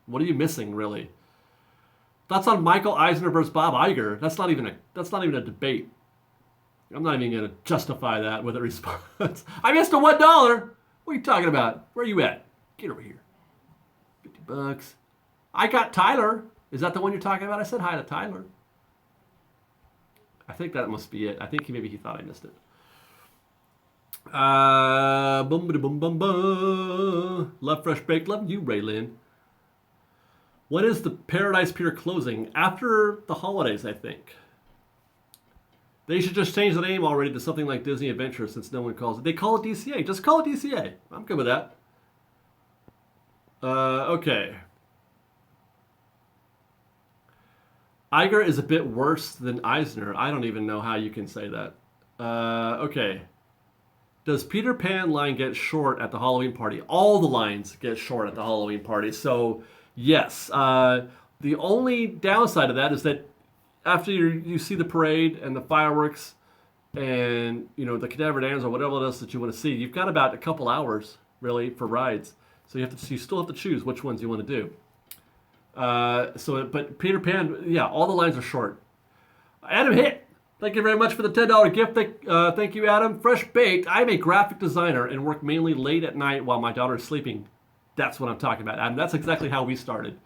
what are you missing, really? Thoughts on Michael Eisner versus Bob Iger? That's not even a debate. I'm not even going to justify that with a response. I missed a $1. What are you talking about? Where are you at? Get over here. $50. I got Tyler. Is that the one you're talking about? I said hi to Tyler. I think that must be it. I think maybe he thought I missed it. Love Fresh Baked. Love you, Raylyn. When is the Paradise Pier closing? After the holidays, I think. They should just change the name already to something like Disney Adventure since no one calls it. They call it DCA. Just call it DCA. I'm good with that. Okay. Iger is a bit worse than Eisner. I don't even know how you can say that. Okay. Does Peter Pan line get short at the Halloween party? All the lines get short at the Halloween party. So, yes. The only downside of that is that after you see the parade and the fireworks and, the cadaver dance or whatever else that you want to see, you've got about a couple hours, really, for rides. So you still have to choose which ones you want to do. But Peter Pan, yeah, all the lines are short. Adam Hitt, thank you very much for the $10 gift. Thank you, Adam. Fresh Baked. I'm a graphic designer and work mainly late at night while my daughter is sleeping. That's what I'm talking about, Adam. That's exactly how we started.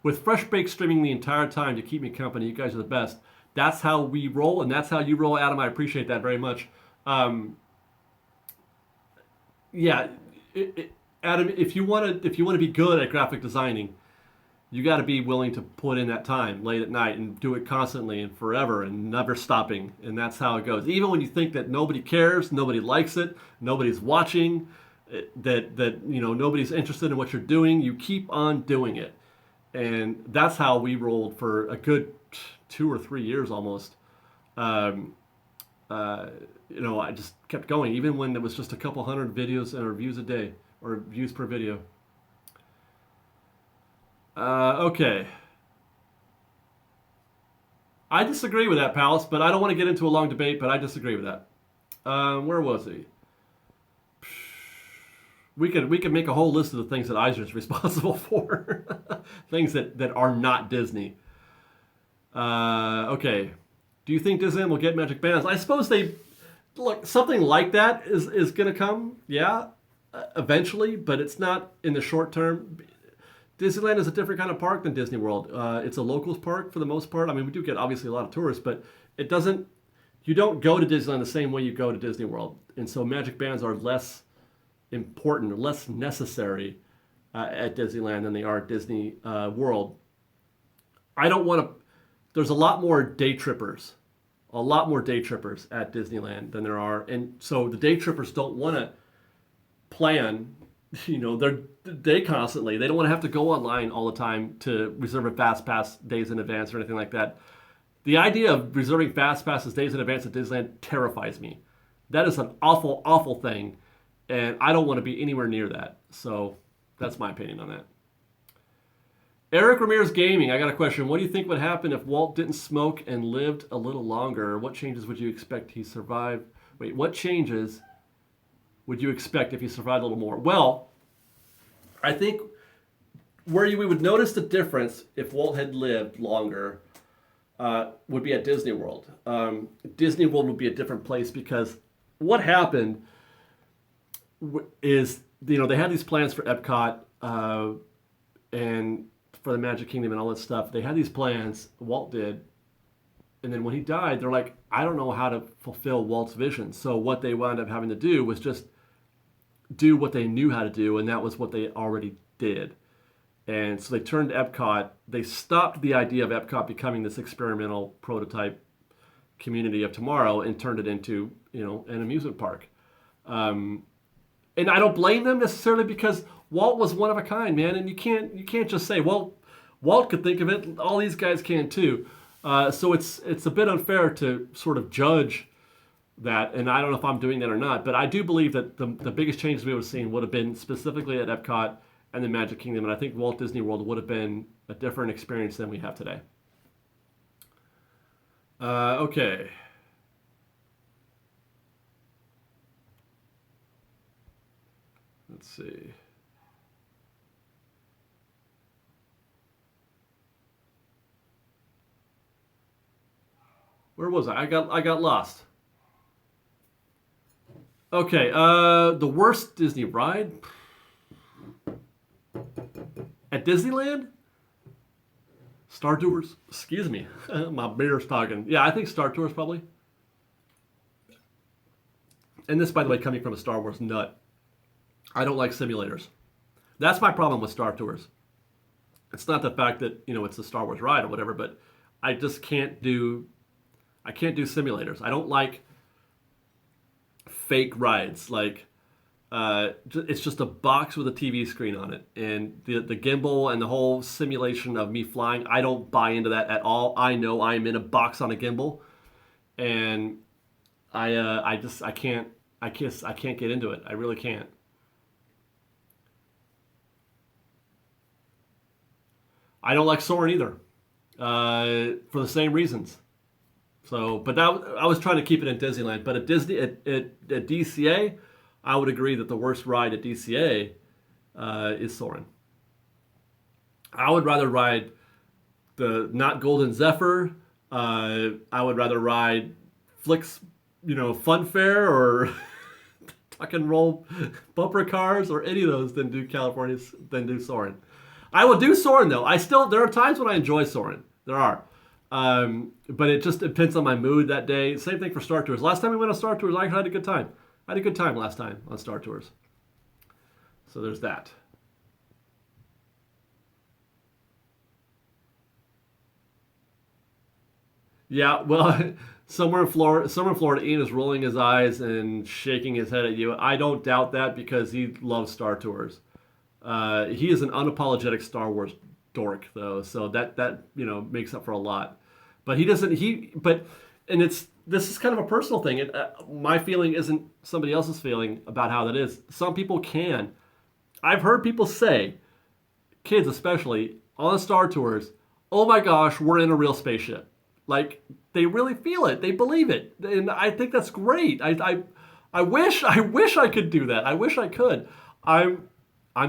With Fresh Baked streaming the entire time to keep me company. You guys are the best. That's how we roll, and that's how you roll, Adam. I appreciate that very much. Yeah, Adam, if you want to be good at graphic designing, you got to be willing to put in that time late at night and do it constantly and forever and never stopping. And that's how it goes. Even when you think that nobody cares, nobody likes it, nobody's watching, that nobody's interested in what you're doing, you keep on doing it. And that's how we rolled for a good 2 or 3 years almost. I just kept going, even when it was just a couple hundred videos or views a day or views per video. Okay. I disagree with that, Palace, but I don't want to get into a long debate, but I disagree with that. Where was he? We could make a whole list of the things that Eisner's responsible for. Things that are not Disney. Okay. Do you think Disneyland will get Magic Bands? I suppose something like that is going to come, yeah, eventually, but it's not in the short term. Disneyland is a different kind of park than Disney World. It's a locals park for the most part. I mean, we do get obviously a lot of tourists, but it doesn't. You don't go to Disneyland the same way you go to Disney World, and so magic bands are less important, less necessary at Disneyland than they are at Disney World. I don't want to. There's a lot more day trippers, at Disneyland than there are, and so the day trippers don't want to plan, their day constantly. They don't want to have to go online all the time to reserve a fast pass days in advance or anything like that. The idea of reserving fast passes days in advance at Disneyland terrifies me. That is an awful, awful thing, and I don't want to be anywhere near that. So that's my opinion on that. Eric Ramirez Gaming, I got a question. What do you think would happen if Walt didn't smoke and lived a little longer? What changes would you expect he survived? What changes would you expect if he survived a little more? Well, I think where we would notice the difference if Walt had lived longer would be at Disney World. Disney World would be a different place because what happened is, they had these plans for Epcot and for the Magic Kingdom and all that stuff. They had these plans, Walt did, and then when he died, they're like, I don't know how to fulfill Walt's vision. So what they wound up having to do was just do what they knew how to do, and that was what they already did. And so they turned to Epcot. They stopped the idea of Epcot becoming this experimental prototype community of tomorrow and turned it into, an amusement park. And I don't blame them necessarily because Walt was one of a kind, man. And you can't just say, well, Walt could think of it. All these guys can too. So it's a bit unfair to sort of judge that. And I don't know if I'm doing that or not, but I do believe that the biggest changes we would have seen would have been specifically at Epcot and the Magic Kingdom. And I think Walt Disney World would have been a different experience than we have today. Okay. Let's see. Where was I? I got lost. Okay, the worst Disney ride at Disneyland? Star Tours. Excuse me. My beer's talking. Yeah, I think Star Tours probably. And this, by the way, coming from a Star Wars nut. I don't like simulators. That's my problem with Star Tours. It's not the fact that, it's a Star Wars ride or whatever, but I just can't do simulators. I don't like fake rides. Like, it's just a box with a TV screen on it. And the gimbal and the whole simulation of me flying, I don't buy into that at all. I know I'm in a box on a gimbal. And I can't get into it. I really can't. I don't like Soarin' either, for the same reasons. So, but I was trying to keep it in Disneyland. But at DCA, I would agree that the worst ride at DCA is Soarin'. I would rather ride the not Golden Zephyr. I would rather ride Flick's, Fun Fair or Tuck and Roll bumper cars or any of those than do Soarin'. I will do Soarin' though. There are times when I enjoy Soarin'. There are. But it just depends on my mood that day. Same thing for Star Tours. Last time we went on Star Tours, I had a good time. I had a good time last time on Star Tours. So there's that. Yeah, well, somewhere in Florida, Ian is rolling his eyes and shaking his head at you. I don't doubt that because he loves Star Tours. He is an unapologetic Star Wars dork, though, so that makes up for a lot. But he doesn't. This is kind of a personal thing. My feeling isn't somebody else's feeling about how that is. Some people can. I've heard people say, kids especially, on Star Tours, "Oh my gosh, we're in a real spaceship." Like they really feel it. They believe it, and I think that's great. I wish I could do that. I wish I could. I'm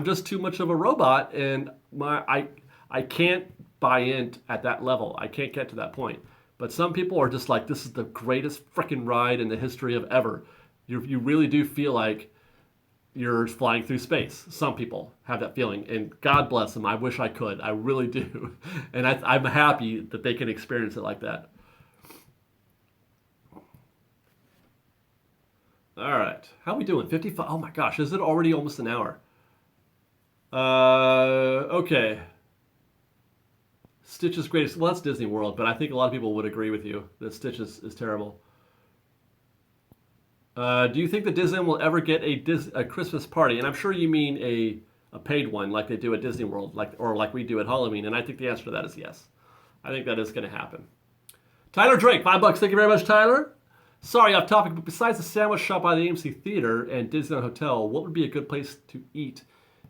just too much of a robot, and I can't buy in at that level. I can't get to that point. But some people are just like, this is the greatest freaking ride in the history of ever. You really do feel like you're flying through space. Some people have that feeling, and God bless them. I wish I could. I really do. And I'm happy that they can experience it like that. All right. How are we doing? 55? Oh my gosh, is it already almost an hour? Okay. Stitch is greatest. Well, that's Disney World, but I think a lot of people would agree with you that Stitch is terrible. Do you think that Disneyland will ever get a Christmas party? And I'm sure you mean a paid one like they do at Disney World, or like we do at Halloween. And I think the answer to that is yes. I think that is going to happen. Tyler Drake, $5. Thank you very much, Tyler. Sorry, off topic, but besides the sandwich shop by the AMC Theater and Disneyland Hotel, what would be a good place to eat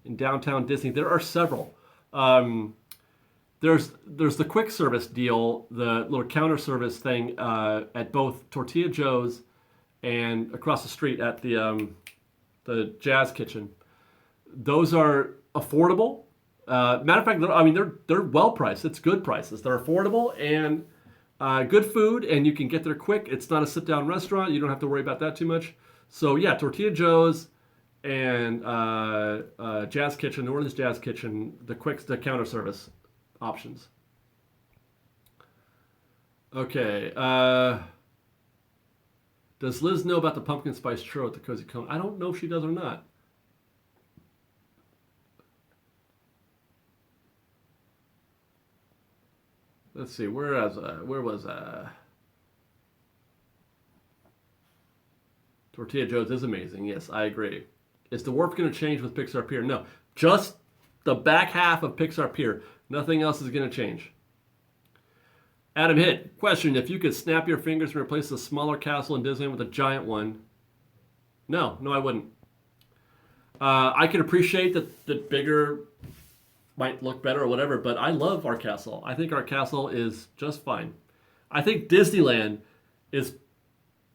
in downtown Disney? There are several. There's the quick service deal, the little counter service thing at both Tortilla Joe's and across the street at the Jazz Kitchen. Those are affordable. Matter of fact, they're well priced. It's good prices. They're affordable and good food, and you can get there quick. It's not a sit down restaurant. You don't have to worry about that too much. So yeah, Tortilla Joe's and Jazz Kitchen, New Orleans Jazz Kitchen, the counter service options. Okay. Does Liz know about the pumpkin spice churro at the Cozy Cone? I don't know if she does or not. Let's see. Where was Tortilla Joe's is amazing. Yes, I agree. Is the wharf going to change with Pixar Pier? No, just the back half of Pixar Pier. Nothing else is going to change. Adam Hitt, question: if you could snap your fingers and replace the smaller castle in Disneyland with a giant one? No, I wouldn't. I can appreciate that bigger might look better or whatever, but I love our castle. I think our castle is just fine. I think Disneyland is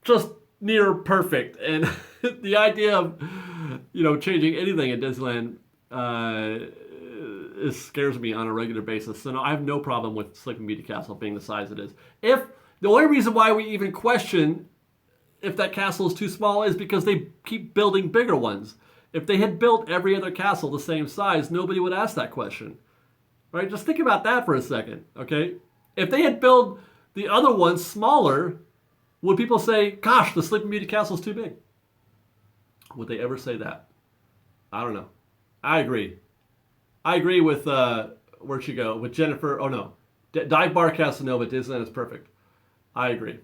just near perfect, and the idea of changing anything at Disneyland it scares me on a regular basis. So no, I have no problem with Sleeping Beauty Castle being the size it is. If the only reason why we even question if that castle is too small is because they keep building bigger ones. If they had built every other castle the same size, nobody would ask that question. Right? Just think about that for a second, okay? If they had built the other ones smaller, would people say, gosh, the Sleeping Beauty Castle is too big? Would they ever say that? I don't know. I agree. I agree with, where'd she go? With Jennifer, oh no. Dive Bar Casanova, Disneyland is perfect. I agree.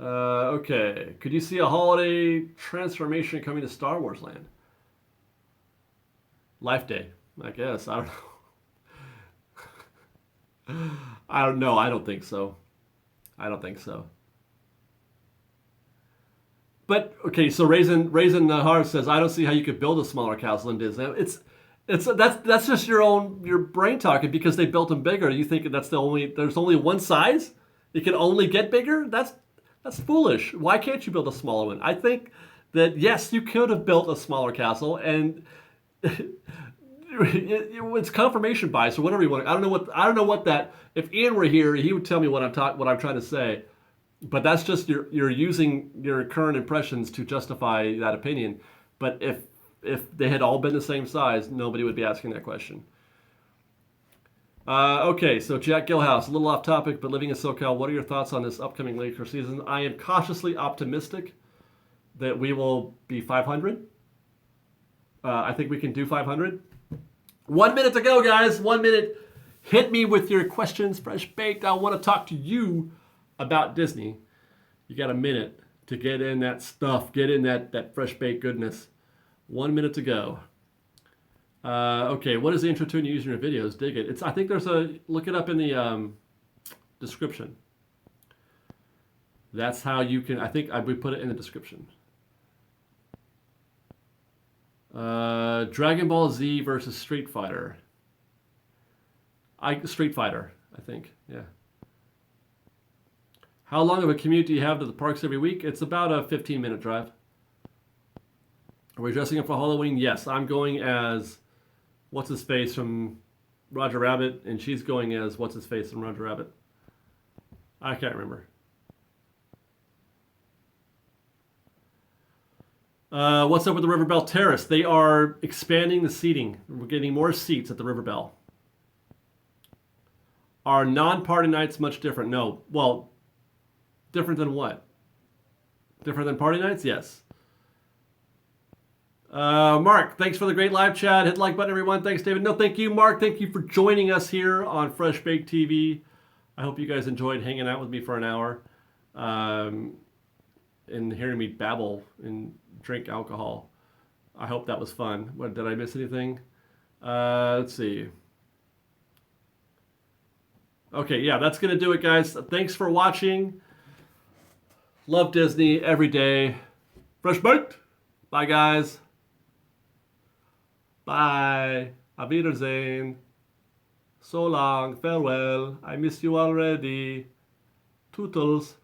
Okay. Could you see a holiday transformation coming to Star Wars Land? Life Day, I guess. I don't know. I don't know. I don't think so. I don't think so. But okay, so Raisin Heart says, I don't see how you could build a smaller castle in Disney. That's just your brain talking because they built them bigger. You think there's only one size? It can only get bigger? That's foolish. Why can't you build a smaller one? I think that yes, you could have built a smaller castle, and it's confirmation bias or whatever you want. I don't know what that. If Ian were here, he would tell me what I'm trying to say. But that's just you're using your current impressions to justify that opinion. But if they had all been the same size, nobody would be asking that question. Okay, so Jack Gilhouse, a little off topic, but living in SoCal, what are your thoughts on this upcoming Laker season? I am cautiously optimistic that we will be 500. I think we can do 500. 1 minute to go, guys. 1 minute. Hit me with your questions, Fresh Baked. I want to talk to you about Disney. You got a minute to get in that stuff, get in that Fresh Baked goodness. 1 minute to go. Okay, what is the intro tune you use in your videos? Dig it. I think look it up in the description. That's how you can, we put it in the description. Dragon Ball Z versus Street Fighter. Street Fighter, I think, yeah. How long of a commute do you have to the parks every week? It's about a 15-minute drive. Are we dressing up for Halloween? Yes, I'm going as what's-his-face from Roger Rabbit, and she's going as what's-his-face from Roger Rabbit. I can't remember. What's up with the River Bell Terrace? They are expanding the seating. We're getting more seats at the River Bell. Are non-party nights much different? No. Well, different than what? Different than party nights? Yes. Mark, thanks for the great live chat. Hit the like button, everyone. Thanks, David. No, thank you, Mark. Thank you for joining us here on Fresh Baked TV. I hope you guys enjoyed hanging out with me for an hour and hearing me babble and drink alcohol. I hope that was fun. What, did I miss anything? Let's see. Okay, yeah, that's going to do it, guys. Thanks for watching. Love Disney every day. Fresh baked. Bye, guys. Bye. Auf Wiedersehen. So long. Farewell. I miss you already. Tootles.